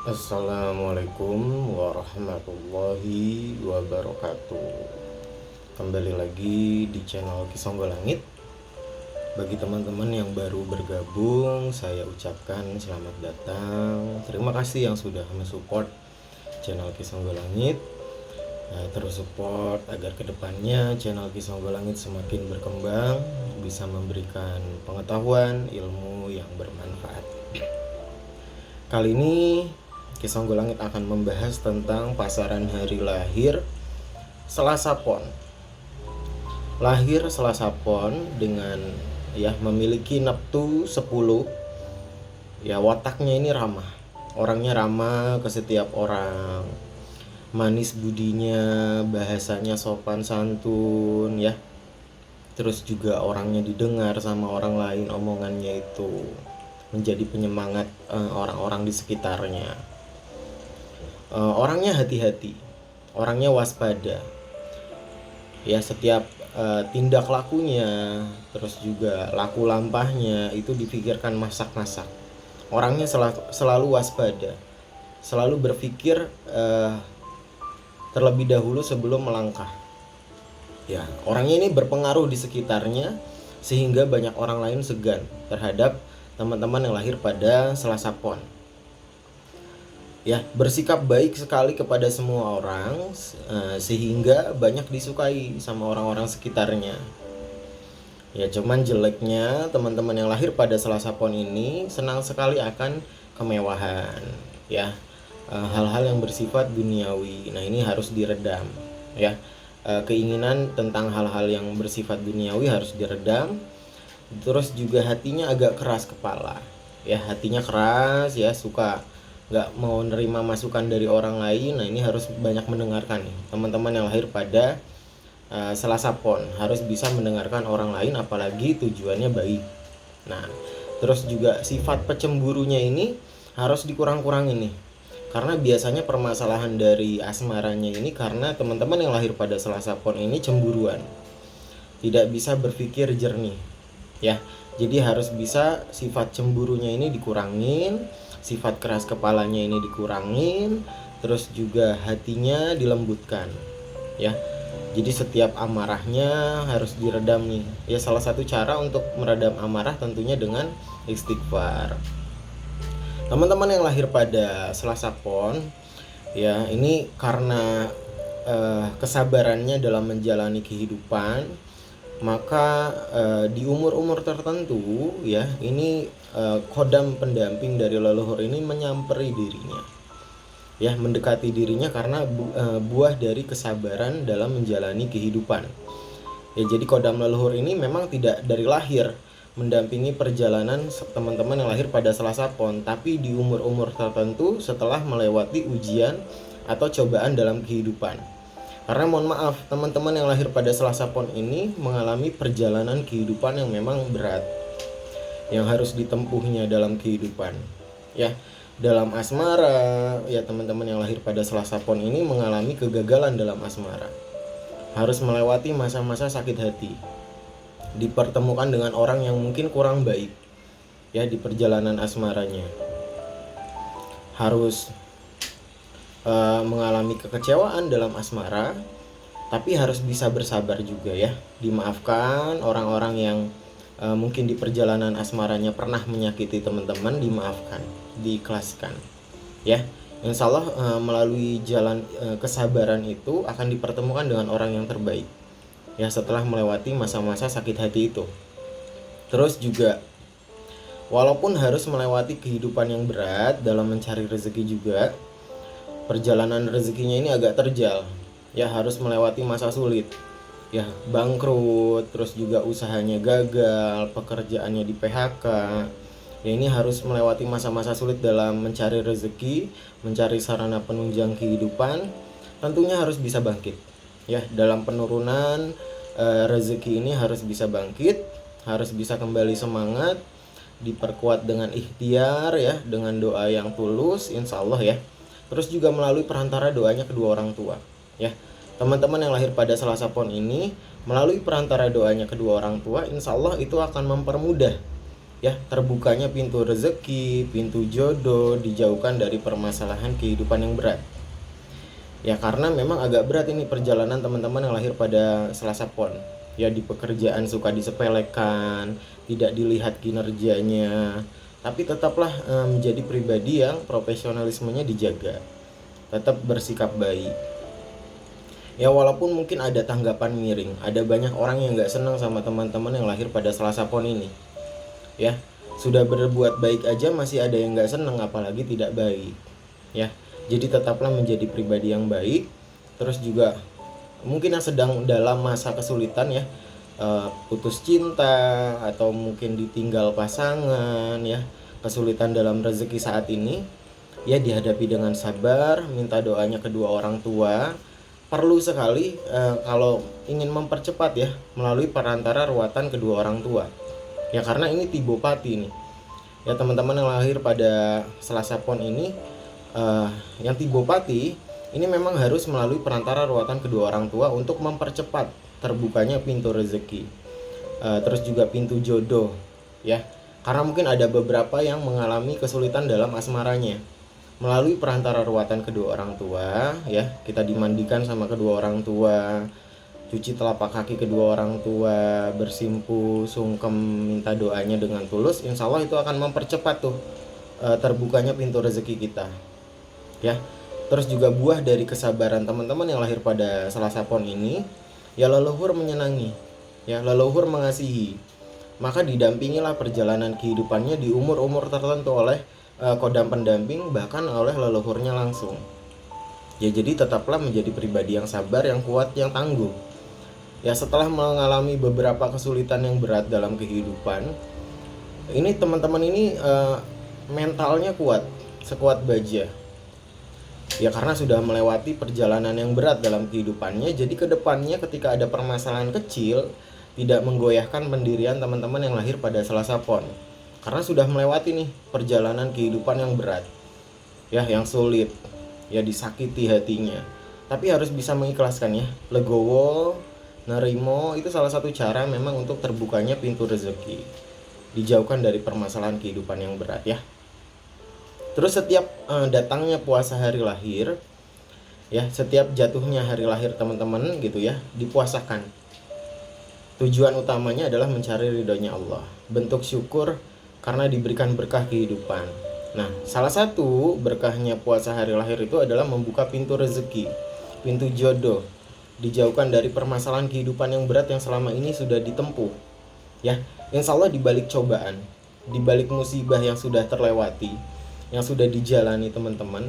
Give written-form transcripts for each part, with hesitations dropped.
Assalamualaikum warahmatullahi wabarakatuh. Kembali lagi di channel Kisonggo Langit. Bagi teman-teman yang baru bergabung, saya ucapkan selamat datang. Terima kasih yang sudah mensupport channel Kisonggo Langit. Terus support agar kedepannya channel Kisonggo Langit semakin berkembang, bisa memberikan pengetahuan, ilmu yang bermanfaat. Kali ini Kisonggo Langit akan membahas tentang pasaran hari lahir Selasa Pon. Lahir Selasa Pon dengan memiliki neptu 10. Wataknya ini ramah. Orangnya ramah ke setiap orang. Manis budinya, bahasanya sopan santun Terus juga orangnya didengar sama orang lain, omongannya itu menjadi penyemangat orang-orang di sekitarnya. Orangnya hati-hati, orangnya waspada. Setiap tindak lakunya, terus juga laku lampahnya itu dipikirkan masak-masak. Orangnya selalu waspada, selalu berpikir terlebih dahulu sebelum melangkah. Orangnya ini berpengaruh di sekitarnya sehingga banyak orang lain segan terhadap teman-teman yang lahir pada Selasa Pon. Bersikap baik sekali kepada semua orang sehingga banyak disukai sama orang-orang sekitarnya. Cuman jeleknya teman-teman yang lahir pada Selasa Pon ini senang sekali akan kemewahan, hal-hal yang bersifat duniawi. Nah, ini harus diredam, keinginan tentang hal-hal yang bersifat duniawi harus diredam. Terus juga hatinya agak keras kepala, hatinya keras, suka nggak mau nerima masukan dari orang lain. Nah, ini harus banyak mendengarkan nih teman-teman yang lahir pada Selasa Pon, harus bisa mendengarkan orang lain apalagi tujuannya baik. Nah, terus juga sifat pecemburunya ini harus dikurang-kurangin nih, karena biasanya permasalahan dari asmaranya ini karena teman-teman yang lahir pada Selasa Pon ini cemburuan, tidak bisa berpikir jernih. Jadi harus bisa sifat cemburunya ini dikurangin, sifat keras kepalanya ini dikurangin, terus juga hatinya dilembutkan. Jadi setiap amarahnya harus diredam nih. Salah satu cara untuk meredam amarah tentunya dengan istighfar. Teman-teman yang lahir pada Selasa Pon, ini karena kesabarannya dalam menjalani kehidupan, maka di umur-umur tertentu ini kodam pendamping dari leluhur ini menyamperi dirinya, mendekati dirinya karena buah dari kesabaran dalam menjalani kehidupan. Jadi kodam leluhur ini memang tidak dari lahir mendampingi perjalanan teman-teman yang lahir pada Selasa Pon, tapi di umur-umur tertentu setelah melewati ujian atau cobaan dalam kehidupan. Karena mohon maaf, teman-teman yang lahir pada Selasa Pon ini mengalami perjalanan kehidupan yang memang berat, yang harus ditempuhnya dalam kehidupan. Dalam asmara, teman-teman yang lahir pada Selasa Pon ini mengalami kegagalan dalam asmara. Harus melewati masa-masa sakit hati, dipertemukan dengan orang yang mungkin kurang baik di perjalanan asmaranya. Harus mengalami kekecewaan dalam asmara, tapi harus bisa bersabar juga, dimaafkan orang-orang yang mungkin di perjalanan asmaranya pernah menyakiti teman-teman, dimaafkan, diikhlaskan. Insya Allah melalui jalan kesabaran itu akan dipertemukan dengan orang yang terbaik setelah melewati masa-masa sakit hati itu. Terus juga walaupun harus melewati kehidupan yang berat dalam mencari rezeki juga, perjalanan rezekinya ini agak terjal, harus melewati masa sulit, bangkrut, terus juga usahanya gagal, pekerjaannya di PHK. Ini harus melewati masa-masa sulit dalam mencari rezeki, mencari sarana penunjang kehidupan. Tentunya harus bisa bangkit, dalam penurunan rezeki ini harus bisa bangkit, harus bisa kembali semangat, diperkuat dengan ikhtiar, dengan doa yang tulus, insya Allah. Terus juga melalui perantara doanya kedua orang tua, teman-teman yang lahir pada Selasa Pon ini melalui perantara doanya kedua orang tua, insya Allah itu akan mempermudah ya, terbukanya pintu rezeki, pintu jodoh, dijauhkan dari permasalahan kehidupan yang berat. Ya, karena memang agak berat ini perjalanan teman-teman yang lahir pada Selasa Pon. Ya, di pekerjaan suka disepelekan, tidak dilihat kinerjanya, tapi tetaplah menjadi pribadi yang profesionalismenya dijaga, tetap bersikap baik. Ya, walaupun mungkin ada tanggapan miring, ada banyak orang yang nggak senang sama teman-teman yang lahir pada Selasa Pon ini. Ya, sudah berbuat baik aja masih ada yang nggak senang, apalagi tidak baik. Ya, jadi tetaplah menjadi pribadi yang baik. Terus juga mungkin yang sedang dalam masa kesulitan ya, putus cinta atau mungkin ditinggal pasangan ya, kesulitan dalam rezeki saat ini, ya dihadapi dengan sabar, minta doanya kedua orang tua. Perlu sekali kalau ingin mempercepat ya, melalui perantara ruatan kedua orang tua. Ya, karena ini Tibopati nih. Ya, teman-teman yang lahir pada Selasa Pon ini, yang Tibopati ini memang harus melalui perantara ruatan kedua orang tua untuk mempercepat terbukanya pintu rezeki, terus juga pintu jodoh ya. Karena mungkin ada beberapa yang mengalami kesulitan dalam asmaranya. Melalui perantara ruatan kedua orang tua ya, kita dimandikan sama kedua orang tua, cuci telapak kaki kedua orang tua, bersimpu, sungkem, minta doanya dengan tulus, insya Allah itu akan mempercepat tuh terbukanya pintu rezeki kita. Ya, terus juga buah dari kesabaran teman-teman yang lahir pada Selasa Pon ini, ya leluhur menyenangi, ya leluhur mengasihi. Maka didampingilah perjalanan kehidupannya di umur-umur tertentu oleh kodam pendamping, bahkan oleh leluhurnya langsung. Ya, jadi tetaplah menjadi pribadi yang sabar, yang kuat, yang tangguh. Ya, setelah mengalami beberapa kesulitan yang berat dalam kehidupan, ini teman-teman ini mentalnya kuat, sekuat baja. Ya, karena sudah melewati perjalanan yang berat dalam kehidupannya, jadi kedepannya ketika ada permasalahan kecil, tidak menggoyahkan pendirian teman-teman yang lahir pada Selasa Pon. Karena sudah melewati nih perjalanan kehidupan yang berat, ya, yang sulit, ya disakiti hatinya. Tapi harus bisa mengikhlaskan ya, legowo, nerimo, itu salah satu cara memang untuk terbukanya pintu rezeki, dijauhkan dari permasalahan kehidupan yang berat ya. Terus setiap datangnya puasa hari lahir ya, setiap jatuhnya hari lahir teman-teman gitu ya, dipuasakan. Tujuan utamanya adalah mencari ridhonya Allah, bentuk syukur karena diberikan berkah kehidupan. Nah, salah satu berkahnya puasa hari lahir itu adalah membuka pintu rezeki, pintu jodoh, dijauhkan dari permasalahan kehidupan yang berat yang selama ini sudah ditempuh. Ya, insya Allah dibalik cobaan, dibalik musibah yang sudah terlewati, yang sudah dijalani teman-teman,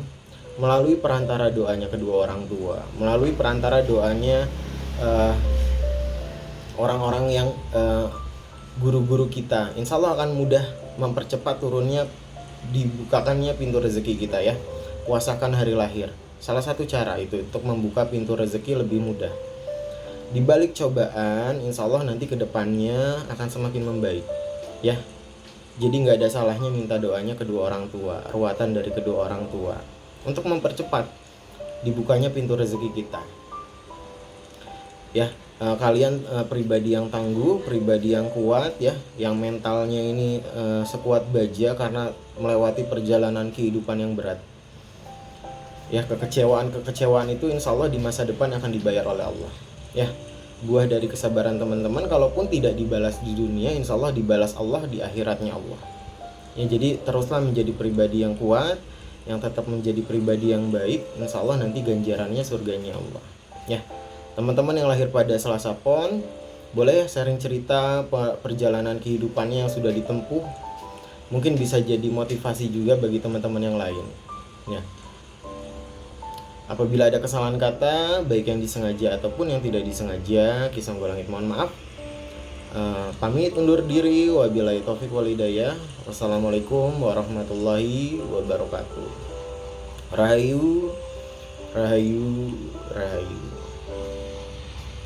melalui perantara doanya kedua orang tua, melalui perantara doanya orang-orang yang guru-guru kita, insya Allah akan mudah mempercepat turunnya, dibukakannya pintu rezeki kita ya. Puasakan hari lahir, salah satu cara itu untuk membuka pintu rezeki lebih mudah. Di balik cobaan, insya Allah nanti kedepannya akan semakin membaik ya. Jadi nggak ada salahnya minta doanya kedua orang tua, ruatan dari kedua orang tua, untuk mempercepat dibukanya pintu rezeki kita ya. Kalian pribadi yang tangguh, pribadi yang kuat ya, yang mentalnya ini sekuat baja karena melewati perjalanan kehidupan yang berat ya. Kekecewaan itu insya Allah di masa depan akan dibayar oleh Allah ya. Buah dari kesabaran teman-teman, kalaupun tidak dibalas di dunia, insya Allah dibalas Allah di akhiratnya Allah ya. Jadi teruslah menjadi pribadi yang kuat, yang tetap menjadi pribadi yang baik, insya Allah nanti ganjarannya surganya Allah ya. Teman-teman yang lahir pada Selasa Pon, boleh sharing cerita perjalanan kehidupannya yang sudah ditempuh. Mungkin bisa jadi motivasi juga bagi teman-teman yang lain ya. Apabila ada kesalahan kata, baik yang disengaja ataupun yang tidak disengaja, Kisah Golangit mohon maaf. Pamit undur diri, wabillahi taufiq wal hidayah. Wassalamualaikum warahmatullahi wabarakatuh. Rahayu, rahayu, rahayu.